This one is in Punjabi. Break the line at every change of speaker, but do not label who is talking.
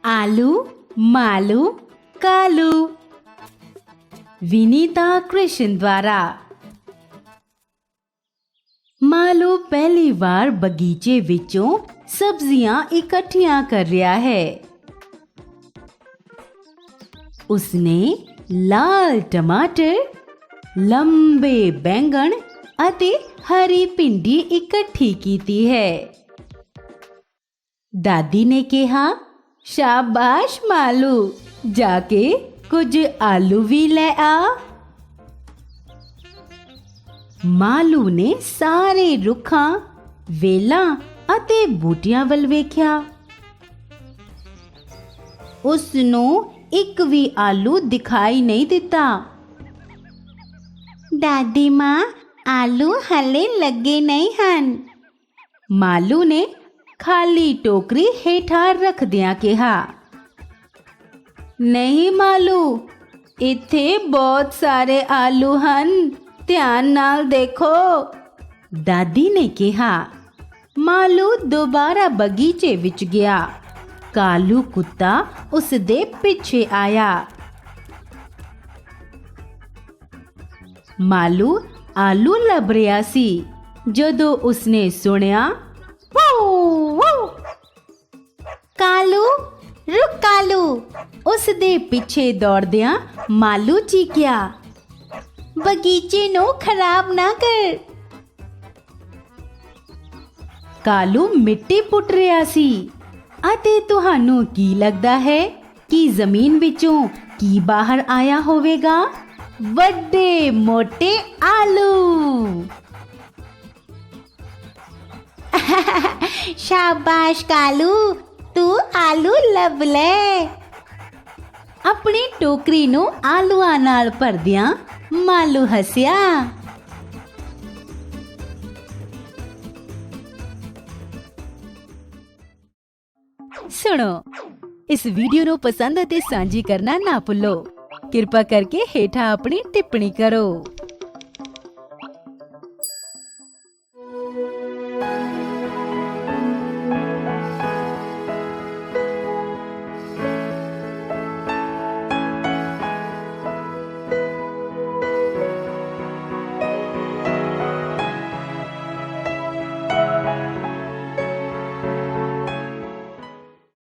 आलू मालू कालू। विनीता कृष्ण द्वारा। मालू पहली बार बगीचे विचों सब्जियां इकट्ठियां कर रहा है। उसने लाल टमाटर, लंबे बैंगन अते हरी भिंडी इकट्ठी कीती है। दादी ने कहा, शाबाश मालू, जाके कुछ आलू भी ले आ। मालू ने सारे रुखां, वेलां ਅਤੇ ਬੂਟਿਆਂ ਵੱਲ ਵੇਖਿਆ। ਉਸ ਨੂੰ ਇੱਕ ਵੀ ਆਲੂ ਦਿਖਾਈ ਨਹੀਂ ਦਿੱਤਾ। ਦਾਦੀ ਮਾਂ, ਆਲੂ ਹਲੇ ਲੱਗੇ ਨਹੀਂ ਹਨ। ਮਾਲੂ ਨੇ ਖਾਲੀ ਟੋਕਰੀ ਹੇਠਾਂ ਰੱਖਦਿਆਂ ਕਿਹਾ, ਨਹੀਂ ਮਾਲੂ, ਇੱਥੇ ਬਹੁਤ ਸਾਰੇ ਆਲੂ ਹਨ, ਧਿਆਨ ਨਾਲ ਦੇਖੋ। ਦਾਦੀ ਨੇ ਕਿਹਾ। ਮਾਲੂ ਦੁਬਾਰਾ ਬਗੀਚੇ ਵਿੱਚ ਗਿਆ। ਕਾਲੂ ਕੁੱਤਾ ਉਸ ਦੇ ਪਿੱਛੇ ਆਇਆ। ਮਾਲੂ ਆਲੂ ਲੱਭ ਰਿਹਾ ਸੀ ਜਦੋਂ ਉਸਨੇ ਸੁਣਿਆ, ਕਾਲੂ ਰੁਕ ਕਾਲੂ। ਉਸ ਦੇ ਪਿੱਛੇ ਦੌੜਦਿਆਂ ਮਾਲੂ ਚੀਕਿਆ, ਬਗੀਚੇ ਨੂੰ ਖਰਾਬ ਨਾ ਕਰ। ਕਾਲੂ ਮਿੱਟੀ ਪੁੱਟ ਰਿਹਾ ਸੀ ਅਤੇ ਤੁਹਾਨੂੰ ਕੀ ਲੱਗਦਾ ਹੈ ਕਿ ਜ਼ਮੀਨ ਵਿੱਚੋਂ ਕੀ ਬਾਹਰ ਆਇਆ ਹੋਵੇਗਾ? ਵੱਡੇ ਮੋਟੇ ਆਲੂ। ਸ਼ਾਬਾਸ਼ ਕਾਲੂ, ਤੂੰ ਆਲੂ ਲੱਭ ਲੈ। ਆਪਣੀ ਟੋਕਰੀ ਨੂੰ ਆਲੂਆਂ ਨਾਲ ਭਰਦਿਆਂ ਮਾਲੂ ਹੱਸਿਆ। सुनो, इस वीडियो ਨੂੰ ਪਸੰਦ ਅਤੇ ਸਾਂਝੀ ਕਰਨਾ ਨਾ ਭੁੱਲੋ। ਕਿਰਪਾ ਕਰਕੇ ਹੇਠਾਂ ਆਪਣੀ ਟਿੱਪਣੀ ਕਰੋ।